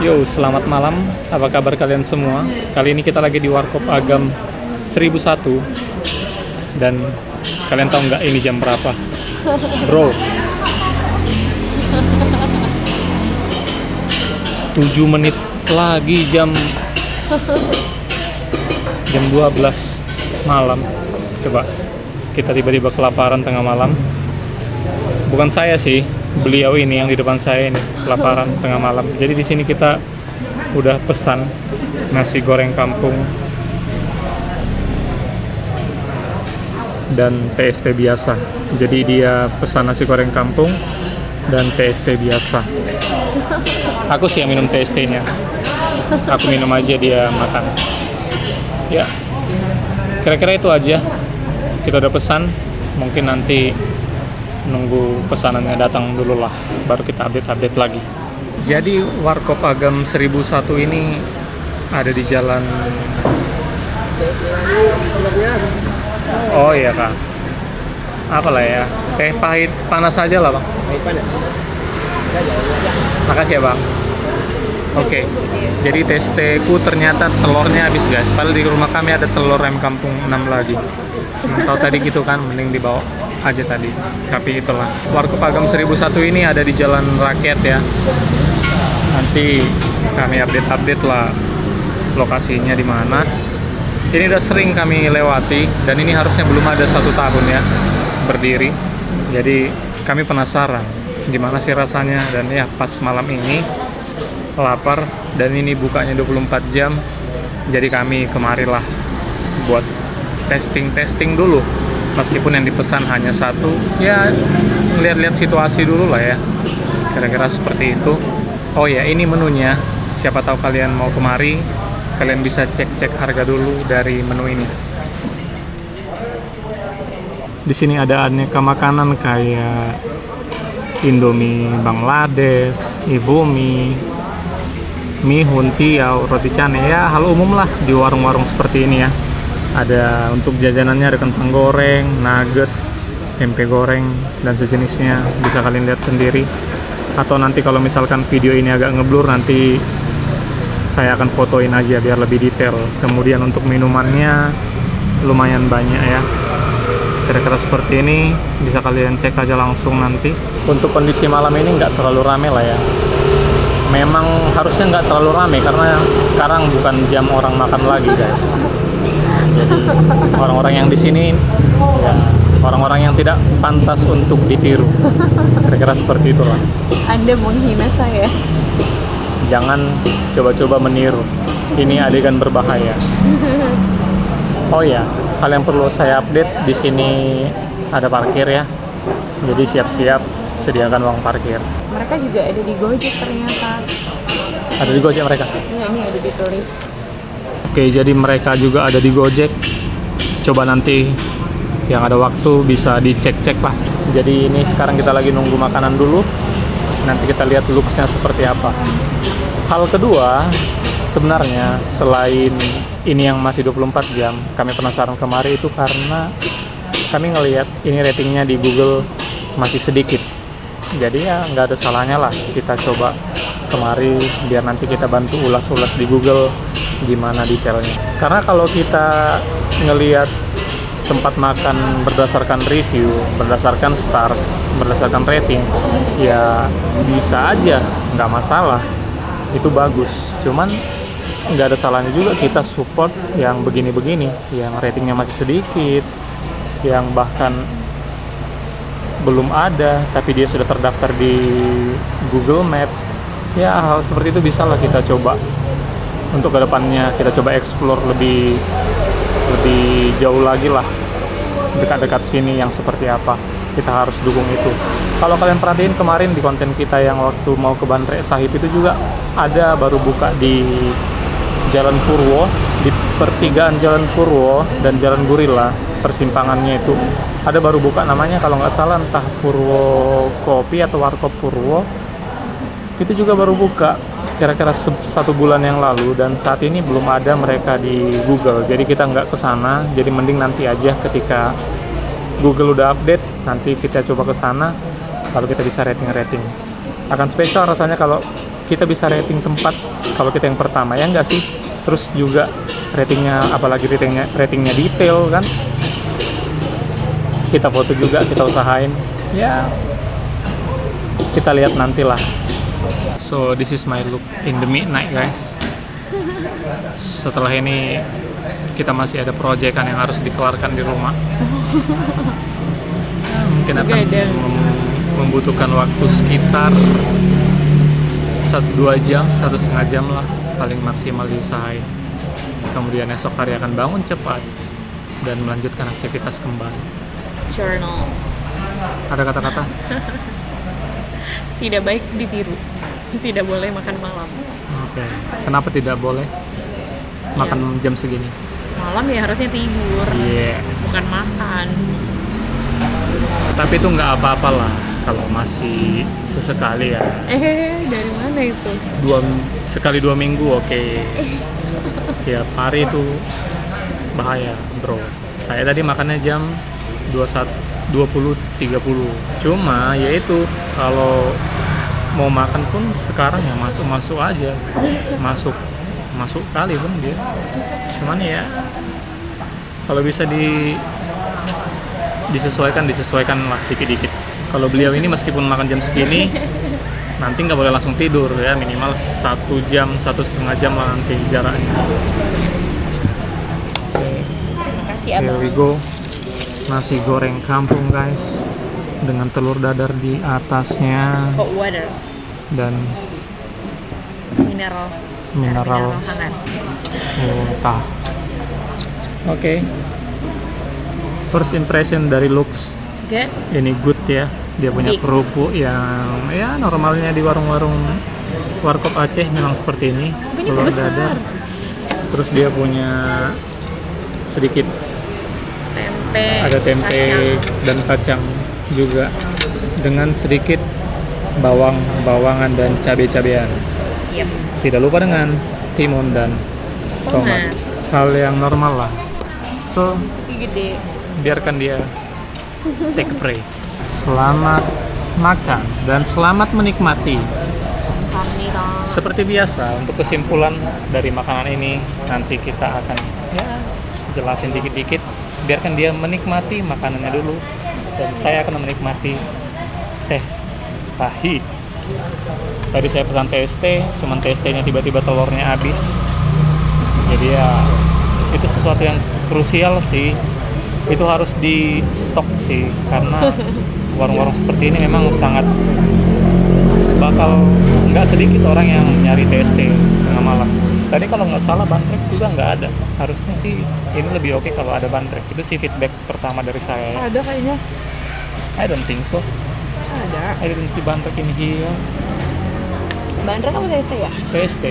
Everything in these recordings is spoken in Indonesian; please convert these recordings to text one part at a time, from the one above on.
Yo, selamat malam. Apa kabar kalian semua? Kali ini kita lagi di Warkop Agam 1001. Dan kalian tahu nggak ini jam berapa? Bro, 7 menit lagi jam 12 malam. Coba, kita tiba-tiba kelaparan tengah malam. Bukan saya sih, beliau ini yang di depan saya ini kelaparan tengah malam. Jadi di sini kita udah pesan nasi goreng kampung dan TST biasa. Jadi dia pesan nasi goreng kampung dan TST biasa. Aku sih yang minum TST-nya. Aku minum aja, dia makan. Ya, kira-kira itu aja. Kita udah pesan, mungkin nanti nunggu pesanannya datang dulu lah, baru kita update lagi. Jadi Warkop Agam 1001 ini ada di jalan. Oh iya kak, apalah ya, teh pahit panas aja lah bang. Makasih ya bang. Oke, jadi TST-ku ternyata telurnya habis guys. Padahal di rumah kami ada telur ayam kampung 6 lagi. Tahu tadi gitu kan, mending dibawa aja tadi. Tapi itulah, Warkop Agam 1001 ini ada di Jalan Rakyat ya. Nanti kami update lah lokasinya di mana. Ini udah sering kami lewati dan ini harusnya belum ada 1 tahun ya berdiri. Jadi kami penasaran gimana sih rasanya, dan ya pas malam ini lapar dan ini bukanya 24 jam. Jadi kami kemarilah buat testing dulu. Meskipun yang dipesan hanya 1, ya lihat-lihat situasi dulu lah ya. Kira-kira seperti itu. Oh ya, ini menunya. Siapa tahu kalian mau kemari, kalian bisa cek-cek harga dulu dari menu ini. Di sini ada aneka makanan kayak Indomie Bangladesh, Indomie, mihun, tiao, roti cane, ya hal umum lah di warung-warung seperti ini ya. Ada untuk jajanannya, ada kentang goreng, nugget, tempe goreng, dan sejenisnya. Bisa kalian lihat sendiri. Atau nanti kalau misalkan video ini agak ngeblur, nanti saya akan fotoin aja biar lebih detail. Kemudian untuk minumannya lumayan banyak ya. Kira-kira seperti ini, bisa kalian cek aja langsung nanti. Untuk kondisi malam ini nggak terlalu rame lah ya. Memang harusnya nggak terlalu rame karena sekarang bukan jam orang makan lagi guys. Jadi orang-orang yang di sini ya orang-orang yang tidak pantas untuk ditiru. Kira-kira seperti itulah. Anda menghina saya. Jangan coba-coba meniru. Ini adegan berbahaya. Oh ya, hal yang perlu saya update, di sini ada parkir ya. Jadi siap-siap sediakan uang parkir. Mereka juga ada di Gojek ternyata. Ada di Gojek mereka? Ya, ini ada ditulis. Oke, jadi mereka juga ada di Gojek. Coba nanti yang ada waktu bisa dicek-cek lah. Jadi ini sekarang kita lagi nunggu makanan dulu. Nanti kita lihat looks-nya seperti apa. Hal kedua, sebenarnya selain ini yang masih 24 jam, kami penasaran kemari itu karena kami ngelihat ini ratingnya di Google masih sedikit. Jadi ya nggak ada salahnya lah kita coba kemari biar nanti kita bantu ulas-ulas di Google gimana detailnya. Karena kalau kita ngelihat tempat makan berdasarkan review, berdasarkan stars, berdasarkan rating, ya bisa aja, nggak masalah, itu bagus. Cuman nggak ada salahnya juga kita support yang begini-begini, yang ratingnya masih sedikit, yang bahkan belum ada tapi dia sudah terdaftar di Google Map. Ya hal seperti itu bisa lah kita coba untuk kedepannya, kita coba explore lebih jauh lagi lah, dekat-dekat sini yang seperti apa. Kita harus dukung itu. Kalau kalian perhatiin kemarin di konten kita yang waktu mau ke Bandre Sahib itu juga ada baru buka di Jalan Purwo, di pertigaan Jalan Purwo dan Jalan Gurila, persimpangannya itu ada baru buka, namanya kalau nggak salah entah Purwo Kopi atau Warkop Purwo. Itu juga baru buka kira-kira 1 bulan yang lalu, dan saat ini belum ada mereka di Google. Jadi kita nggak ke sana. Jadi mending nanti aja ketika Google udah update, nanti kita coba ke sana, lalu kita bisa rating. Akan spesial rasanya kalau kita bisa rating tempat kalau kita yang pertama, ya enggak sih? Terus juga ratingnya, apalagi ratingnya detail kan, kita foto juga, kita usahain ya, kita lihat nantilah. So this is my look in the midnight guys. Setelah ini kita masih ada proyekan yang harus dikelarkan di rumah. Mungkin akan membutuhkan waktu sekitar 1-2 jam, 1,5 jam lah paling maksimal diusahain. Kemudian esok hari akan bangun cepat dan melanjutkan aktivitas kembali. Journal. Ada kata-kata? Tidak baik ditiru. Tidak boleh makan malam. Oke. Kenapa tidak boleh makan jam segini? Malam ya harusnya tidur. Iya. Bukan makan. Tapi itu nggak apa-apa lah kalau masih sesekali ya. Dari mana itu? Sekali 2 minggu oke. Tiap hari itu bahaya bro. Saya tadi makannya jam 20.30. Cuma ya itu, kalau mau makan pun sekarang ya masuk aja. Masuk kali pun dia. Cuman ya kalau bisa disesuaikan lah dikit-dikit. Kalau beliau ini meskipun makan jam segini nanti nggak boleh langsung tidur ya, minimal 1 jam, 1,5 jam lah nanti jaraknya. Terima kasih Here abang. we go. Nasi goreng kampung guys, dengan telur dadar di atasnya Hot water. dan Mineral hangat. muntah. Oke. First impression dari looks Good. ini good ya. Dia punya Big. kerupuk yang ya normalnya di warung-warung warkop Aceh memang seperti ini. Tapi ini Telur besar. dadar. Terus dia punya sedikit Tempe. ada tempe kacang. dan kacang juga, dengan sedikit bawangan dan cabai-cabean. Yep. Tidak lupa dengan timun dan tomat. Hal yang normal lah. So, Gede. biarkan dia take a break. Selamat makan dan selamat menikmati. Kamnida. Seperti biasa, untuk kesimpulan dari makanan ini nanti kita akan ya jelasin dikit-dikit. Biarkan dia menikmati makanannya dulu, dan saya akan menikmati teh tahi. Tadi saya pesan TST, cuman TST-nya tiba-tiba telurnya habis. Jadi ya itu sesuatu yang krusial sih. Itu harus di stok sih, karena warung-warung seperti ini memang sangat bakal nggak sedikit orang yang nyari TST tengah malam. Tadi kalau nggak salah bandrek juga nggak ada. Harusnya sih ini lebih oke kalau ada bandrek. Itu sih feedback pertama dari saya. Ada kayaknya. I don't think so. Ada. I didn't see bandrek in here. Bandrek apa TST ya? TST.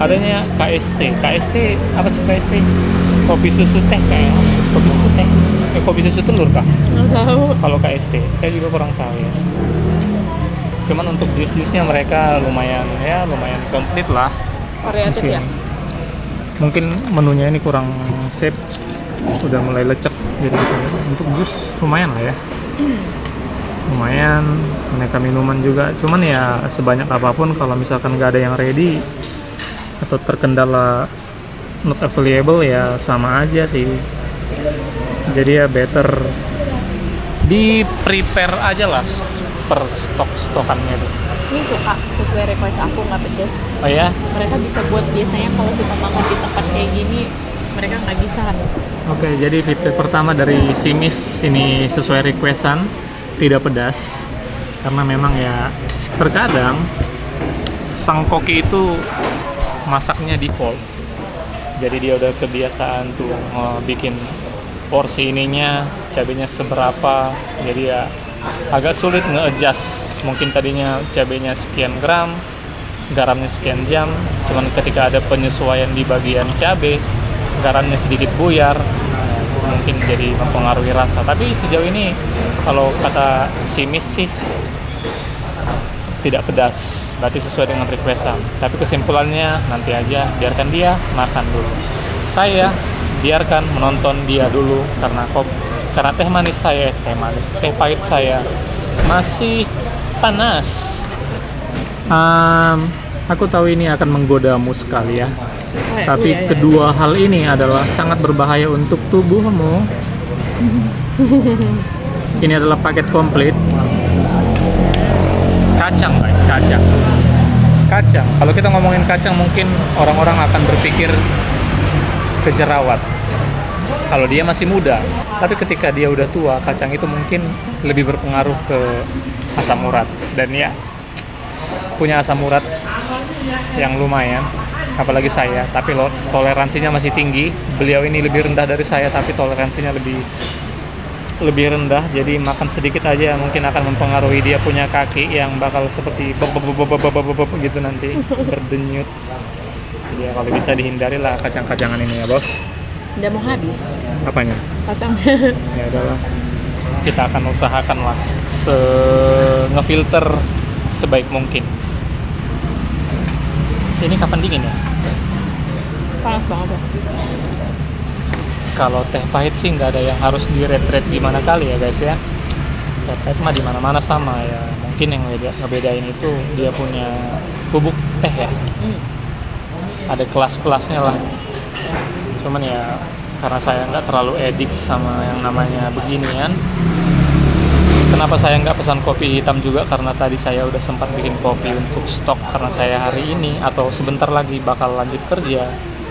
Adanya KST. KST apa sih KST? Kopi susu teh kayaknya. Kopi susu teh. Kopi susu telur kah? Nggak tahu. Kalau KST, saya juga kurang tahu ya. Cuman untuk jus-jusnya mereka lumayan komplit lah. Variatif Di ya. sini. Mungkin menunya ini kurang sip, udah mulai lecek jadi gitu. Untuk jus lumayan lah ya. Lumayan, aneka minuman juga. Cuman ya sebanyak apapun kalau misalkan nggak ada yang ready atau terkendala not available ya sama aja sih. Jadi ya better di prepare aja lah per stok-stokannya tuh. Ini suka sesuai request aku, nggak pedes. Oh ya? Mereka bisa buat, biasanya kalau kita makan di tempat kayak gini mereka nggak bisa. Oke, jadi feedback pertama dari Simis ini sesuai requestan, tidak pedas. Karena memang ya terkadang sang koki itu masaknya default. Jadi dia udah kebiasaan tuh bikin porsi ininya, cabenya seberapa. Jadi ya agak sulit nge-adjust. Mungkin tadinya cabenya sekian gram, garamnya sekian jam. Cuman ketika ada penyesuaian di bagian cabe, garamnya sedikit buyar, mungkin jadi mempengaruhi rasa. Tapi sejauh ini kalau kata Simis sih tidak pedas, berarti sesuai dengan requestan. Tapi kesimpulannya nanti aja, biarkan dia makan dulu. Saya biarkan menonton dia dulu, karena teh manis saya, teh pahit saya masih panas. Aku tahu ini akan menggodamu sekali ya. Tapi iya. kedua hal ini adalah sangat berbahaya untuk tubuhmu. Ini adalah paket komplit. Kacang guys, kacang. Kacang. Kalau kita ngomongin kacang mungkin orang-orang akan berpikir ke jerawat. Kalau dia masih muda. Tapi ketika dia udah tua, kacang itu mungkin lebih berpengaruh ke asam urat. Dan ya, punya asam urat yang lumayan, apalagi saya, tapi toleransinya masih tinggi. Beliau ini lebih rendah dari saya, tapi toleransinya lebih rendah. Jadi makan sedikit aja mungkin akan mempengaruhi dia punya kaki yang bakal seperti gitu nanti berdenyut. Jadi ya, kalau bisa dihindari lah kacang-kacangan ini ya bos. Udah mau habis Apanya? kacang. Ya udahlah, kita akan usahakan lah ngefilter sebaik mungkin. Ini kapan dingin ya? Panas banget ya. Kalau teh pahit sih nggak ada yang harus di-rate gimana kali ya guys ya. Teh pahit mah di mana-mana sama ya. Mungkin yang ngebedain itu dia punya bubuk teh ya. Ada kelas-kelasnya lah. Cuman ya karena saya nggak terlalu edik sama yang namanya beginian. Kenapa saya nggak pesan kopi hitam juga? Karena tadi saya udah sempat bikin kopi untuk stok karena saya hari ini atau sebentar lagi bakal lanjut kerja.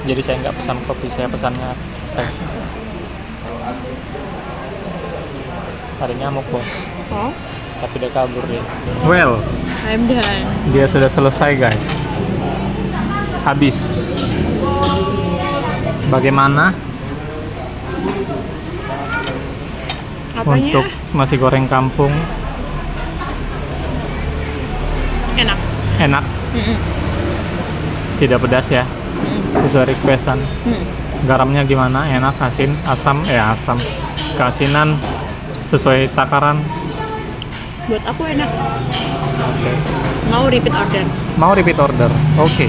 Jadi saya nggak pesan kopi, saya pesannya teh. Ada nyamuk bos, Oh, tapi udah kabur dia. Well, I'm done. dia sudah selesai guys. Habis. Bagaimana Apanya? untuk nasi goreng kampung? Enak. Enak, tidak pedas ya, sesuai requestan. Garamnya gimana? Enak, asin, asam, asam. Keasinan sesuai takaran. Buat aku enak. Oke. Mau repeat order. Mau repeat order. Oke.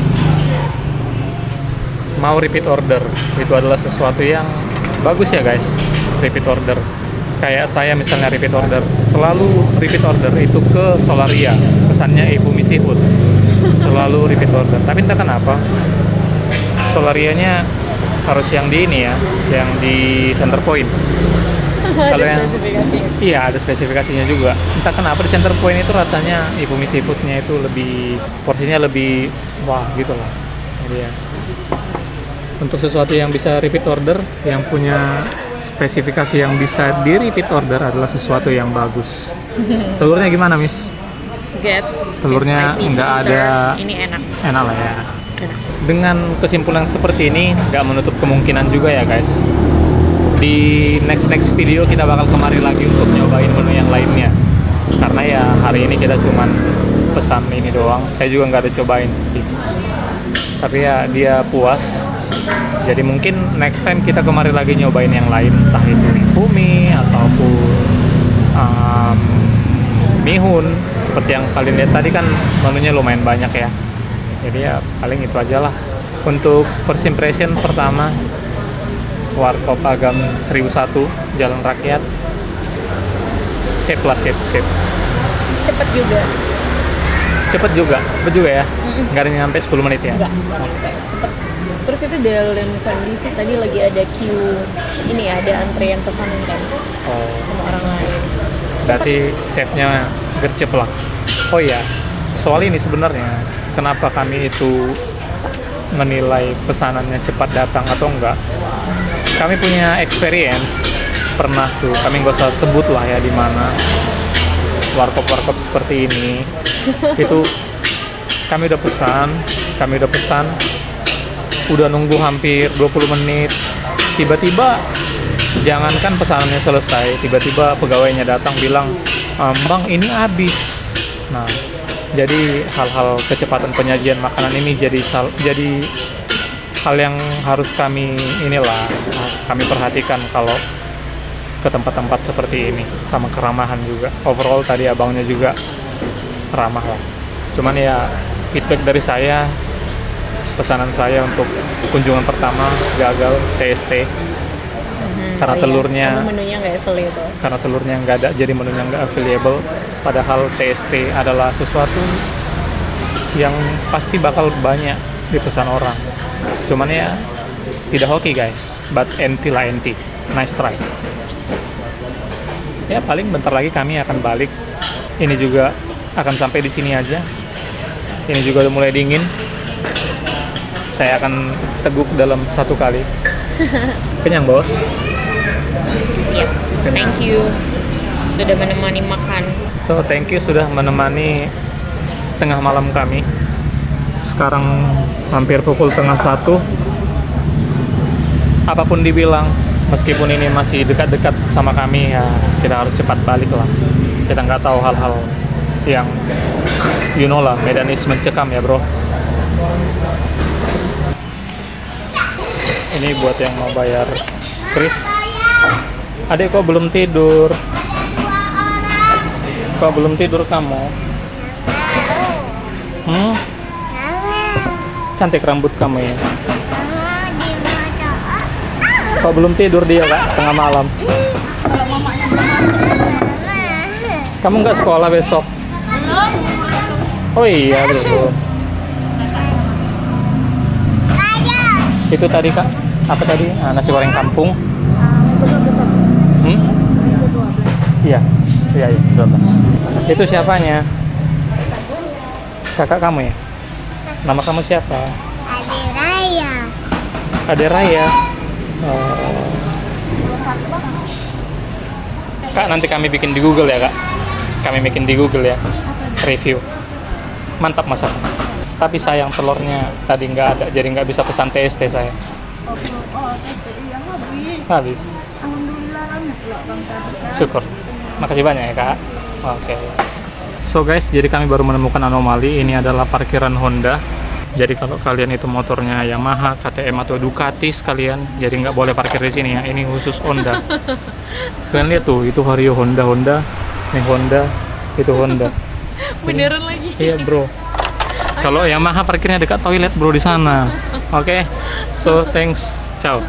Mau repeat order. Itu adalah sesuatu yang bagus ya guys. Repeat order. Kayak saya misalnya repeat order, selalu repeat order itu ke Solaria, pesannya Ifumi Seafood, selalu repeat order. Tapi entah kenapa Solarianya harus yang di ini ya, yang di Center Point. Kalau yang iya ada spesifikasinya juga. Entah kenapa di Center Point itu rasanya Ifumi Seafoodnya itu lebih porsinya lebih wah gitu lah. Jadi ya untuk sesuatu yang bisa repeat order, yang punya spesifikasi yang bisa di repeat order adalah sesuatu yang bagus. Telurnya gimana, Miss? Get. Telurnya since I nggak filter, ada- Ini enak. Enak lah ya. Enak. Dengan kesimpulan seperti ini, nggak menutup kemungkinan juga ya guys. Di next video kita bakal kemari lagi untuk nyobain menu yang lainnya. Karena ya hari ini kita cuman pesan ini doang. Saya juga nggak ada cobain. Tapi ya dia puas. Jadi mungkin next time kita kemari lagi nyobain yang lain, entah itu Ifumi ataupun Mihun. Seperti yang kalian lihat tadi kan menunya lumayan banyak ya. Jadi ya paling itu aja lah. Untuk first impression pertama, Warkop Agam 1001 Jalan Rakyat. Sip lah, sip. Cepet juga. Cepet juga ya. Nggak ada nyampe 10 menit ya. Enggak nyampe. Cepet. Terus itu dalam kondisi tadi lagi ada queue ini ya, ada antrian pesanan kan Oh, sama orang lain. berarti chefnya gercep lah. Oh iya, soal ini sebenarnya kenapa kami itu menilai pesanannya cepat datang atau enggak? Kami punya experience, pernah tuh, kami nggak usah sebut lah ya di mana warkop seperti ini. Itu kami udah pesan, udah nunggu hampir 20 menit. Tiba-tiba, jangankan pesanannya selesai, tiba-tiba pegawainya datang bilang, "Bang, ini habis." Nah, jadi hal-hal kecepatan penyajian makanan ini jadi hal yang harus kami perhatikan kalau ke tempat-tempat seperti ini, sama keramahan juga. Overall tadi abangnya juga ramah lah. Cuman ya feedback dari saya, pesanan saya untuk kunjungan pertama gagal TST karena telurnya menunya nggak available. karena telurnya nggak ada, jadi menunya nggak available. Padahal TST adalah sesuatu yang pasti bakal banyak dipesan orang. Cuman ya tidak hoki guys, but enti lah enti. Nice try. Ya paling bentar lagi kami akan balik. Ini juga akan sampai di sini aja. Ini juga udah mulai dingin. Saya akan teguk dalam 1 kali. Kenyang bos? Yep. Thank you sudah menemani makan. So thank you sudah menemani tengah malam kami. Sekarang hampir pukul 12:30. Apapun dibilang, meskipun ini masih dekat-dekat sama kami, ya kita harus cepat balik lah. Kita nggak tahu hal-hal yang you know lah, Medanis mencekam ya bro. Ini buat yang mau bayar kris. Adek kok belum tidur? Kok belum tidur kamu? Cantik rambut kamu ya. Kok belum tidur dia kak? Tengah malam. Kamu nggak sekolah besok? Oh iya belum. Itu tadi kak? Apa tadi? Nasi goreng kampung. Iya, iya, 12. Itu siapanya? Kakak kamu ya? Nama kamu siapa? Ade Raya. Ade Raya. Oh. Kak, nanti kami bikin di Google ya kak. Kami bikin di Google ya. Review. Mantap masak. Tapi sayang telurnya tadi nggak ada, jadi nggak bisa pesan TST saya. Habis. Syukur. Makasih banyak ya kak. Oke. So guys, jadi kami baru menemukan anomali. Ini adalah parkiran Honda. Jadi kalau kalian itu motornya Yamaha, KTM atau Ducati sekalian, jadi nggak boleh parkir di sini ya. Ini khusus Honda. Kalian lihat tuh, itu Vario Honda, ini Honda, itu Honda. Beneran lagi. Iya bro. Kalau Yamaha parkirnya dekat toilet bro di sana. Oke. So thanks. Ciao.